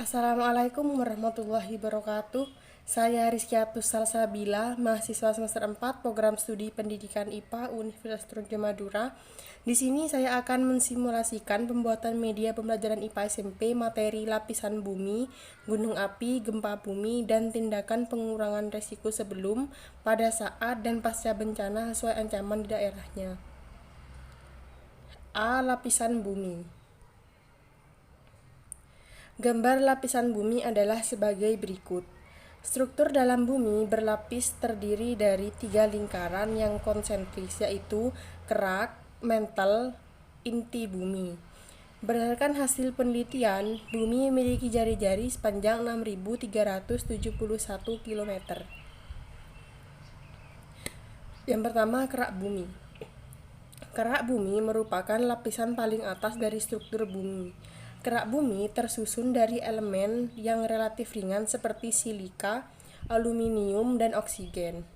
Assalamualaikum warahmatullahi wabarakatuh. Saya Rizkyatus Salsabila, mahasiswa semester 4 Program Studi Pendidikan IPA Universitas Trunojoyo Madura. Di sini saya akan mensimulasikan pembuatan media pembelajaran IPA SMP materi lapisan bumi, gunung api, gempa bumi, dan tindakan pengurangan resiko sebelum, pada saat, dan pasca bencana sesuai ancaman di daerahnya. A. Lapisan bumi. Gambar lapisan bumi adalah sebagai berikut. Struktur dalam bumi berlapis terdiri dari 3 lingkaran yang konsentris, yaitu kerak, mantel, inti bumi. Berdasarkan hasil penelitian, bumi memiliki jari-jari sepanjang 6.371 km. Yang pertama, kerak bumi. Kerak bumi merupakan lapisan paling atas dari struktur bumi. Kerak bumi tersusun dari elemen yang relatif ringan seperti silika, aluminium, dan oksigen.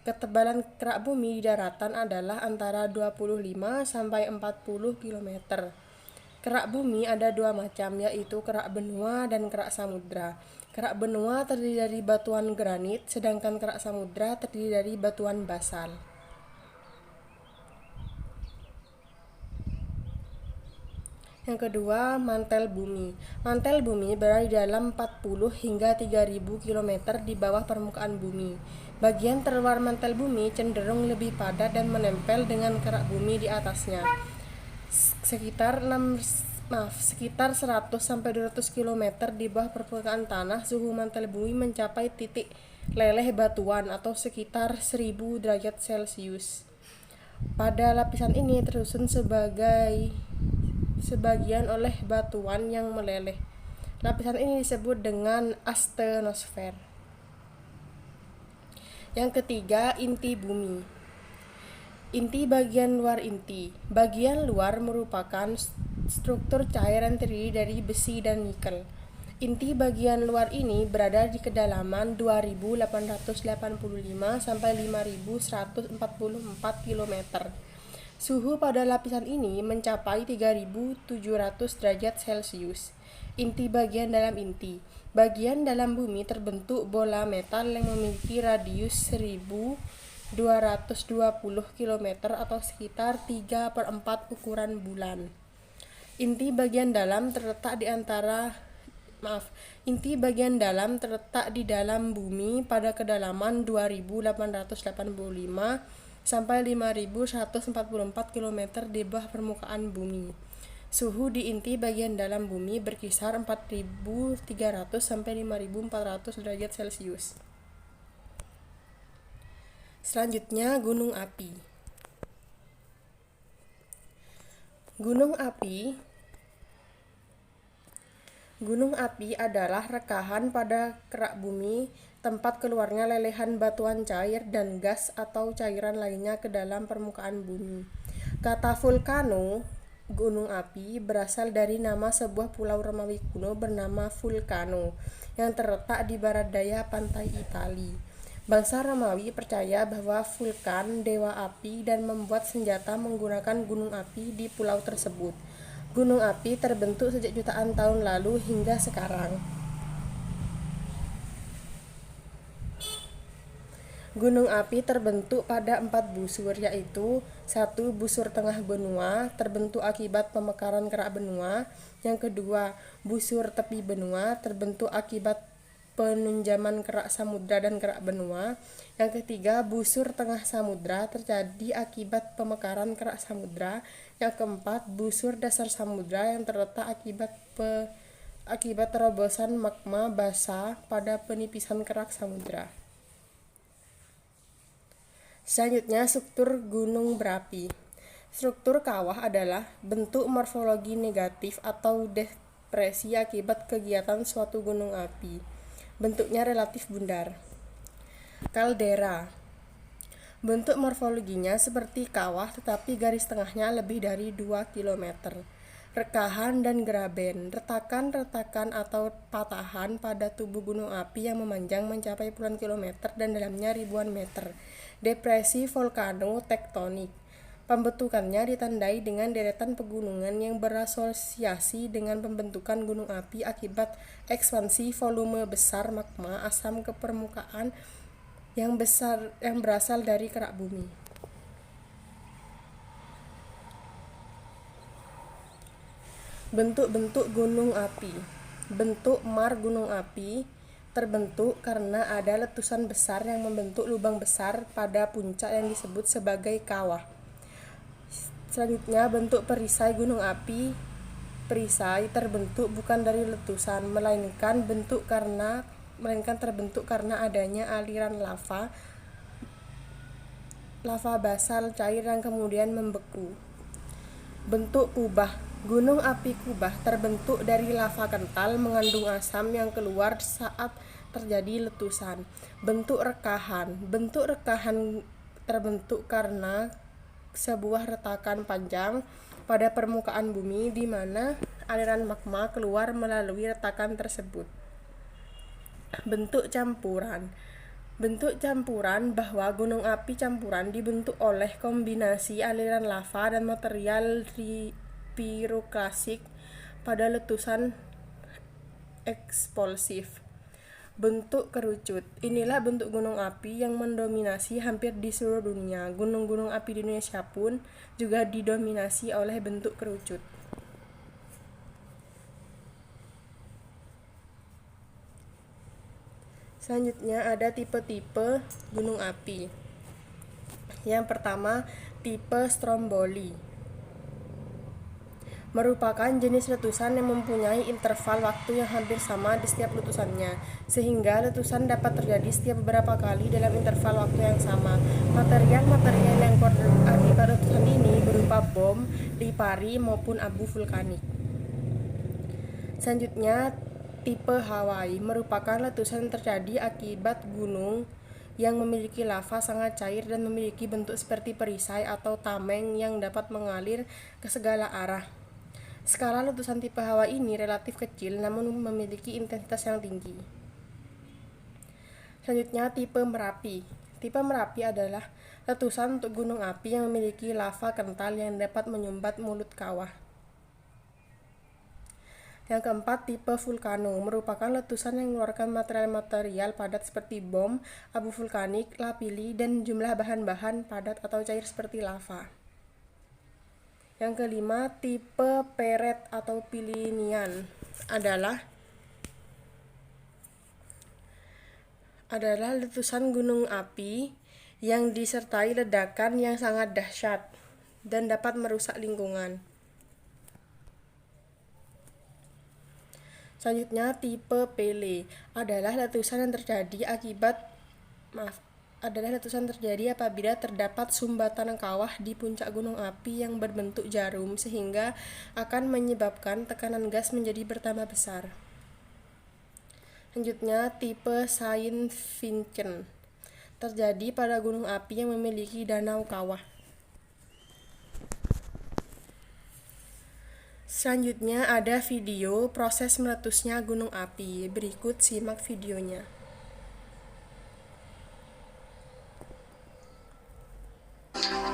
Ketebalan kerak bumi di daratan adalah antara 25 sampai 40 km. Kerak bumi ada dua macam, yaitu kerak benua dan kerak samudra. Kerak benua terdiri dari batuan granit, sedangkan kerak samudra terdiri dari batuan basal. Yang kedua, mantel bumi. Mantel bumi berada di dalam 40 hingga 3000 km di bawah permukaan bumi. Bagian terluar mantel bumi cenderung lebih padat dan menempel dengan kerak bumi di atasnya. Sekitar 100 sampai 200 km di bawah permukaan tanah, suhu mantel bumi mencapai titik leleh batuan atau sekitar 1000 derajat Celcius. Pada lapisan ini tersusun sebagian oleh batuan yang meleleh. Lapisan ini disebut dengan astenosfer. Yang ketiga, inti bumi. Inti bagian luar inti. Bagian luar merupakan struktur cair yang terdiri dari besi dan nikel. Inti bagian luar ini berada di kedalaman 2885 sampai 5144 km. Suhu pada lapisan ini mencapai 3700 derajat Celcius. Inti bagian dalam inti. Bagian dalam bumi terbentuk bola metal yang memiliki radius 1220 km atau sekitar 3/4 ukuran bulan. Inti bagian dalam terletak di dalam bumi pada kedalaman 2885 sampai 5144 km di bawah permukaan bumi. Suhu di inti bagian dalam bumi berkisar 4300 sampai 5400 derajat Celcius. Selanjutnya, gunung api. Gunung api adalah rekahan pada kerak bumi, tempat keluarnya lelehan batuan cair dan gas atau cairan lainnya ke dalam permukaan bumi. Kata vulcano, gunung api, berasal dari nama sebuah pulau Romawi kuno bernama Vulcano yang terletak di barat daya pantai Itali. Bangsa Romawi percaya bahwa Vulkan dewa api dan membuat senjata menggunakan gunung api di pulau tersebut. Gunung api terbentuk sejak jutaan tahun lalu hingga sekarang. Gunung api terbentuk pada 4 busur, yaitu 1. Busur tengah benua, terbentuk akibat pemekaran kerak benua. Yang kedua, busur tepi benua, terbentuk akibat penunjaman kerak samudra dan kerak benua. Yang ketiga, busur tengah samudra, terjadi akibat pemekaran kerak samudra. Yang keempat, busur dasar samudra yang terletak akibat terobosan magma basa pada penipisan kerak samudra. Selanjutnya, struktur gunung berapi. Struktur kawah adalah bentuk morfologi negatif atau depresi akibat kegiatan suatu gunung api. Bentuknya relatif bundar. Kaldera. Bentuk morfologinya seperti kawah tetapi garis tengahnya lebih dari 2 km. Rekahan dan graben. Retakan-retakan atau patahan pada tubuh gunung api yang memanjang mencapai puluhan kilometer dan dalamnya ribuan meter. Depresi volcano tektonik. Pembentukannya ditandai dengan deretan pegunungan yang berasosiasi dengan pembentukan gunung api akibat ekspansi volume besar magma asam ke permukaan yang berasal dari kerak bumi. Bentuk-bentuk gunung api. Bentuk mar gunung api terbentuk karena ada letusan besar yang membentuk lubang besar pada puncak yang disebut sebagai kawah. Selanjutnya, bentuk perisai gunung api. Perisai terbentuk bukan dari letusan, melainkan terbentuk karena adanya aliran lava basal cair yang kemudian membeku. Bentuk kubah. Gunung api kubah terbentuk dari lava kental mengandung asam yang keluar saat terjadi letusan. Bentuk rekahan. Bentuk rekahan terbentuk karena sebuah retakan panjang pada permukaan bumi di mana aliran magma keluar melalui retakan tersebut. Bentuk campuran. Bentuk campuran bahwa gunung api campuran dibentuk oleh kombinasi aliran lava dan material piroklasik pada letusan eksplosif. Bentuk kerucut. Inilah bentuk gunung api yang mendominasi hampir di seluruh dunia. Gunung-gunung api di Indonesia pun juga didominasi oleh bentuk kerucut. Selanjutnya ada tipe-tipe gunung api. Yang pertama, tipe Stromboli. Merupakan jenis letusan yang mempunyai interval waktu yang hampir sama di setiap letusannya, sehingga letusan dapat terjadi setiap beberapa kali dalam interval waktu yang sama. Material-material yang keluar akibat letusan ini berupa bom, lipari, maupun abu vulkanik. Selanjutnya, tipe Hawaii merupakan letusan yang terjadi akibat gunung yang memiliki lava sangat cair dan memiliki bentuk seperti perisai atau tameng yang dapat mengalir ke segala arah. Skala letusan tipe Hawaii ini relatif kecil namun memiliki intensitas yang tinggi. Selanjutnya, tipe Merapi. Tipe Merapi adalah letusan untuk gunung api yang memiliki lava kental yang dapat menyumbat mulut kawah. Yang keempat, tipe Vulcano merupakan letusan yang mengeluarkan material-material padat seperti bom, abu vulkanik, lapilli, dan jumlah bahan-bahan padat atau cair seperti lava. Yang kelima, tipe Peret atau Pilinian adalah letusan gunung api yang disertai ledakan yang sangat dahsyat dan dapat merusak lingkungan. Selanjutnya, tipe Pele adalah letusan yang terjadi apabila terdapat sumbatan kawah di puncak gunung api yang berbentuk jarum sehingga akan menyebabkan tekanan gas menjadi bertambah besar. Selanjutnya, tipe Saint Vincent terjadi pada gunung api yang memiliki danau kawah. Selanjutnya ada video proses meletusnya gunung api. Berikut simak videonya.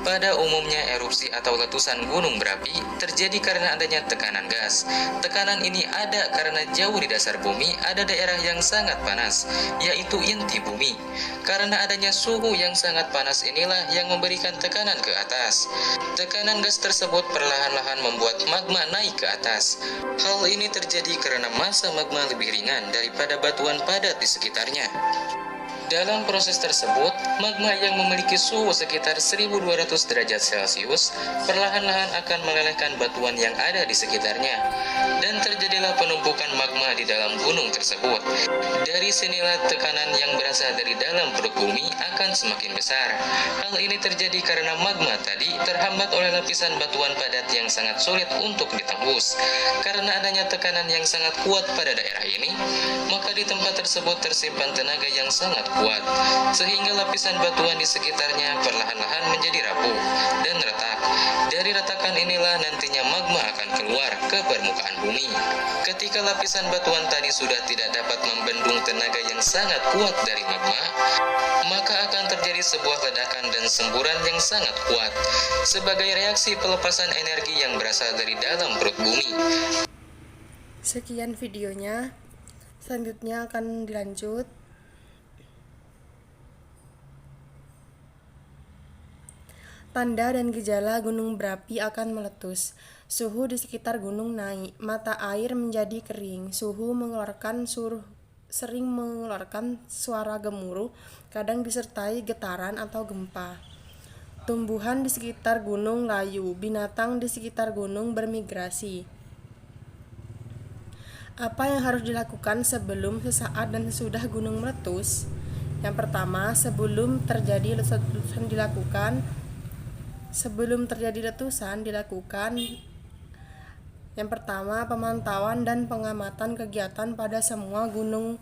Pada umumnya erupsi atau letusan gunung berapi terjadi karena adanya tekanan gas. Tekanan ini ada karena jauh di dasar bumi ada daerah yang sangat panas, yaitu inti bumi. Karena adanya suhu yang sangat panas inilah yang memberikan tekanan ke atas. Tekanan gas tersebut perlahan-lahan membuat magma naik ke atas. Hal ini terjadi karena massa magma lebih ringan daripada batuan padat di sekitarnya. Dalam proses tersebut, magma yang memiliki suhu sekitar 1200 derajat Celcius perlahan-lahan akan melelehkan batuan yang ada di sekitarnya, dan terjadilah penumpukan magma di dalam gunung tersebut. Dari sinilah tekanan yang berasal dari dalam perut bumi akan semakin besar. Hal ini terjadi karena magma tadi terhambat oleh lapisan batuan padat yang sangat sulit untuk ditembus. Karena adanya tekanan yang sangat kuat pada daerah ini, maka di tempat tersebut tersimpan tenaga yang sangat kuat. kuat, sehingga lapisan batuan di sekitarnya perlahan-lahan menjadi rapuh dan retak. Dari retakan inilah nantinya magma akan keluar ke permukaan bumi. Ketika lapisan batuan tadi sudah tidak dapat membendung tenaga yang sangat kuat dari magma, maka akan terjadi sebuah ledakan dan semburan yang sangat kuat sebagai reaksi pelepasan energi yang berasal dari dalam perut bumi. Sekian videonya, selanjutnya akan dilanjut. Tanda dan gejala gunung berapi akan meletus. Suhu di sekitar gunung naik, mata air menjadi kering, sering mengeluarkan suara gemuruh, kadang disertai getaran atau gempa. Tumbuhan di sekitar gunung layu, binatang di sekitar gunung bermigrasi. Apa yang harus dilakukan sebelum, sesaat, dan sesudah gunung meletus? Yang pertama, sebelum terjadi letusan dilakukan yang pertama, pemantauan dan pengamatan kegiatan pada semua gunung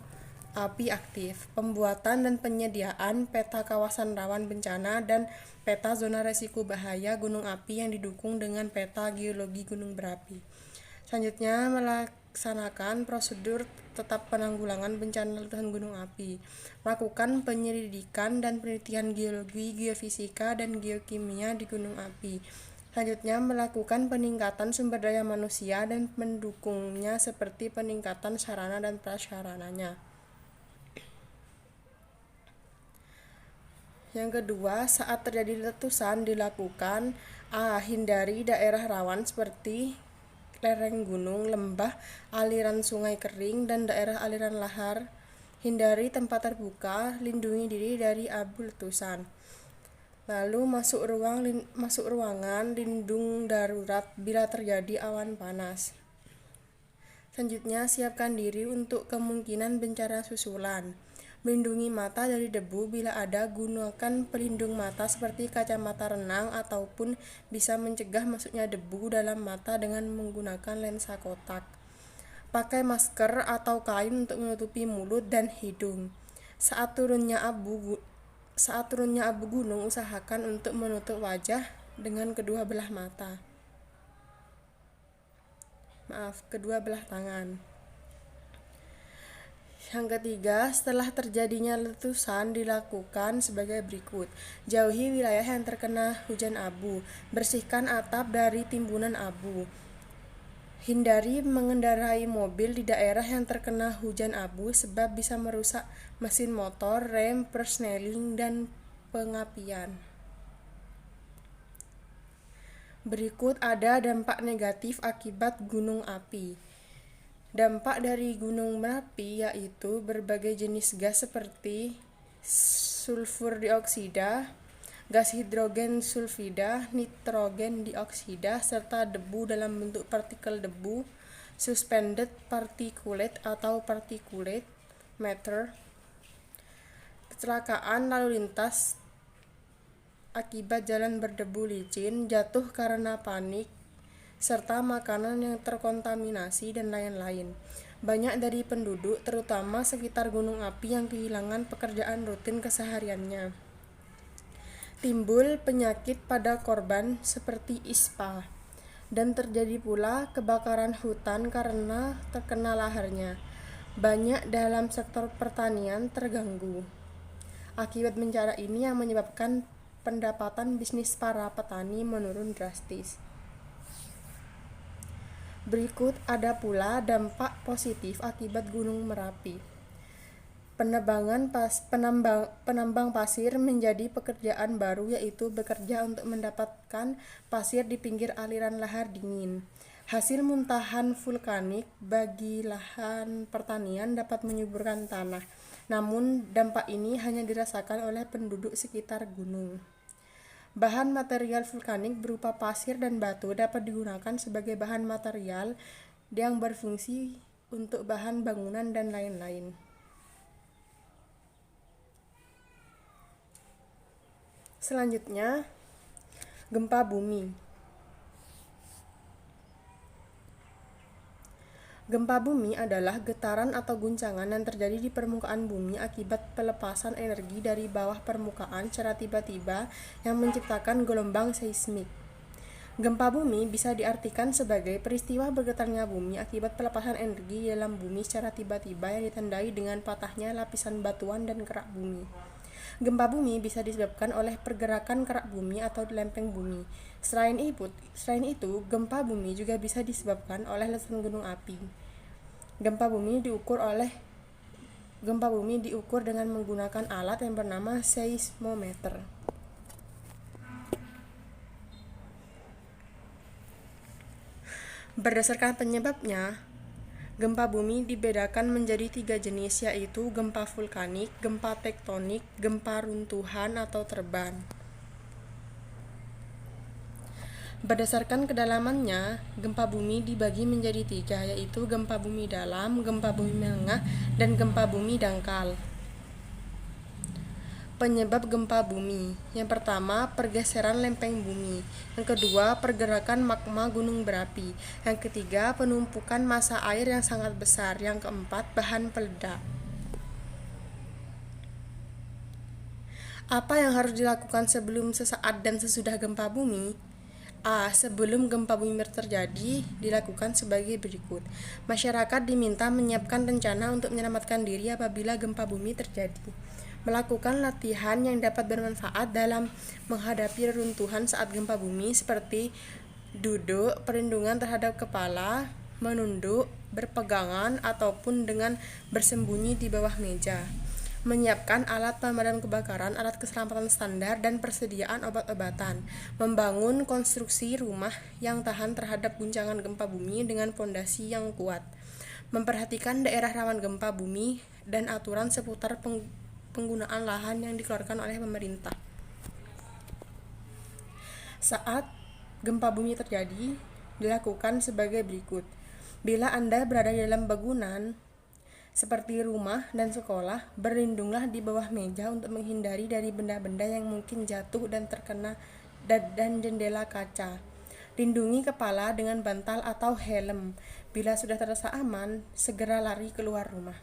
api aktif, pembuatan dan penyediaan peta kawasan rawan bencana dan peta zona risiko bahaya gunung api yang didukung dengan peta geologi gunung berapi. Selanjutnya, melaksanakan prosedur tetap penanggulangan bencana letusan gunung api, melakukan penyelidikan dan penelitian geologi, geofisika, dan geokimia di gunung api. Selanjutnya, melakukan peningkatan sumber daya manusia dan mendukungnya seperti peningkatan sarana dan prasarananya. Yang kedua, saat terjadi letusan dilakukan hindari daerah rawan seperti lereng gunung, lembah, aliran sungai kering, dan daerah aliran lahar. Hindari tempat terbuka, lindungi diri dari abu letusan. Lalu masuk ruangan lindung darurat bila terjadi awan panas. Selanjutnya, siapkan diri untuk kemungkinan bencana susulan. Melindungi mata dari debu bila ada, gunakan pelindung mata seperti kacamata renang ataupun bisa mencegah masuknya debu dalam mata dengan menggunakan lensa kotak. Pakai masker atau kain untuk menutupi mulut dan hidung. Saat turunnya abu gunung, usahakan untuk menutup wajah dengan kedua belah tangan. Yang ketiga, setelah terjadinya letusan dilakukan sebagai berikut. Jauhi wilayah yang terkena hujan abu. Bersihkan atap dari timbunan abu. Hindari mengendarai mobil di daerah yang terkena hujan abu sebab bisa merusak mesin motor, rem, persneling, dan pengapian. Berikut ada dampak negatif akibat gunung api. Dampak dari gunung berapi yaitu berbagai jenis gas seperti sulfur dioksida, gas hidrogen sulfida, nitrogen dioksida, serta debu dalam bentuk partikel debu, suspended particulate atau particulate matter, kecelakaan lalu lintas akibat jalan berdebu licin, jatuh karena panik, serta makanan yang terkontaminasi dan lain-lain. Banyak dari penduduk, terutama sekitar gunung api, yang kehilangan pekerjaan rutin kesehariannya. Timbul penyakit pada korban seperti ispa, dan terjadi pula kebakaran hutan karena terkena laharnya. Banyak dalam sektor pertanian terganggu. Akibat bencana ini yang menyebabkan pendapatan bisnis para petani menurun drastis. Berikut ada pula dampak positif akibat gunung Merapi. Penambang pasir menjadi pekerjaan baru, yaitu bekerja untuk mendapatkan pasir di pinggir aliran lahar dingin. Hasil muntahan vulkanik bagi lahan pertanian dapat menyuburkan tanah, namun dampak ini hanya dirasakan oleh penduduk sekitar gunung. Bahan material vulkanik berupa pasir dan batu dapat digunakan sebagai bahan material yang berfungsi untuk bahan bangunan dan lain-lain. Selanjutnya, gempa bumi. Gempa bumi adalah getaran atau guncangan yang terjadi di permukaan bumi akibat pelepasan energi dari bawah permukaan secara tiba-tiba yang menciptakan gelombang seismik. Gempa bumi bisa diartikan sebagai peristiwa bergetarnya bumi akibat pelepasan energi di dalam bumi secara tiba-tiba yang ditandai dengan patahnya lapisan batuan dan kerak bumi. Gempa bumi bisa disebabkan oleh pergerakan kerak bumi atau lempeng bumi. Selain itu, gempa bumi juga bisa disebabkan oleh letusan gunung api. Gempa bumi diukur dengan menggunakan alat yang bernama seismometer. Berdasarkan penyebabnya, gempa bumi dibedakan menjadi 3 jenis, yaitu gempa vulkanik, gempa tektonik, gempa runtuhan atau terban. Berdasarkan kedalamannya, gempa bumi dibagi menjadi 3, yaitu gempa bumi dalam, gempa bumi menengah, dan gempa bumi dangkal. Penyebab gempa bumi. Yang pertama, pergeseran lempeng bumi. Yang kedua, pergerakan magma gunung berapi. Yang ketiga, penumpukan massa air yang sangat besar. Yang keempat, bahan peledak. Apa yang harus dilakukan sebelum, sesaat, dan sesudah gempa bumi? A. Sebelum gempa bumi terjadi, dilakukan sebagai berikut. Masyarakat diminta menyiapkan rencana untuk menyelamatkan diri apabila gempa bumi terjadi. Melakukan latihan yang dapat bermanfaat dalam menghadapi reruntuhan saat gempa bumi seperti duduk, perlindungan terhadap kepala, menunduk, berpegangan, ataupun dengan bersembunyi di bawah meja. Menyiapkan alat pemadam kebakaran, alat keselamatan standar, dan persediaan obat-obatan. Membangun konstruksi rumah yang tahan terhadap guncangan gempa bumi dengan fondasi yang kuat. Memperhatikan daerah rawan gempa bumi dan aturan seputar penggunaan lahan yang dikeluarkan oleh pemerintah. Saat gempa bumi terjadi, dilakukan sebagai berikut. Bila Anda berada di dalam bangunan seperti rumah dan sekolah, berlindunglah di bawah meja untuk menghindari dari benda-benda yang mungkin jatuh dan terkena dan jendela kaca. Lindungi kepala dengan bantal atau helm. Bila sudah terasa aman, segera lari keluar rumah.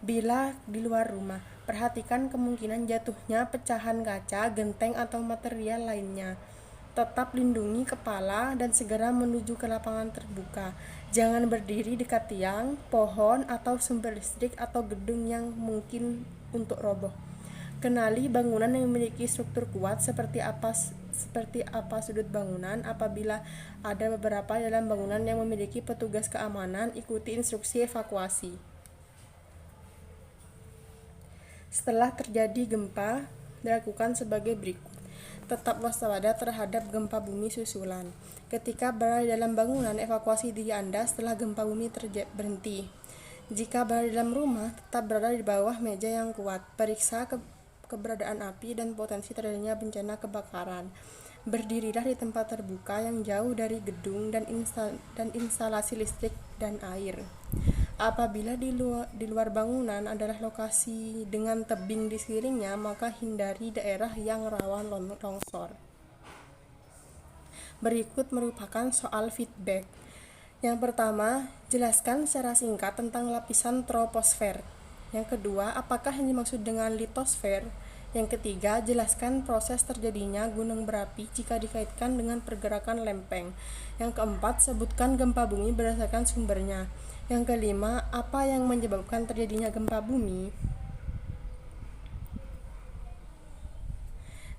Bila di luar rumah, perhatikan kemungkinan jatuhnya pecahan kaca, genteng, atau material lainnya. Tetap lindungi kepala dan segera menuju ke lapangan terbuka. Jangan berdiri dekat tiang, pohon, atau sumber listrik atau gedung yang mungkin untuk roboh. Kenali bangunan yang memiliki struktur kuat seperti apa sudut bangunan. Apabila ada beberapa dalam bangunan yang memiliki petugas keamanan, ikuti instruksi evakuasi. Setelah terjadi gempa, dilakukan sebagai berikut. Tetap waspada terhadap gempa bumi susulan. Ketika berada dalam bangunan, evakuasi diri Anda setelah gempa bumi berhenti. Jika berada dalam rumah, tetap berada di bawah meja yang kuat. Periksa keberadaan api dan potensi terjadinya bencana kebakaran. Berdirilah di tempat terbuka yang jauh dari gedung dan instalasi listrik dan air. Apabila di luar bangunan adalah lokasi dengan tebing di sekelilingnya, maka hindari daerah yang rawan longsor. Berikut merupakan soal feedback. Yang pertama, jelaskan secara singkat tentang lapisan troposfer. Yang kedua, apakah yang dimaksud dengan litosfer? Yang ketiga, jelaskan proses terjadinya gunung berapi jika dikaitkan dengan pergerakan lempeng. Yang keempat, sebutkan gempa bumi berdasarkan sumbernya. Yang kelima, apa yang menyebabkan terjadinya gempa bumi?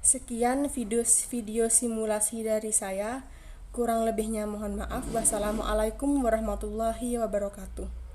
Sekian video simulasi dari saya. Kurang lebihnya mohon maaf. Wassalamualaikum warahmatullahi wabarakatuh.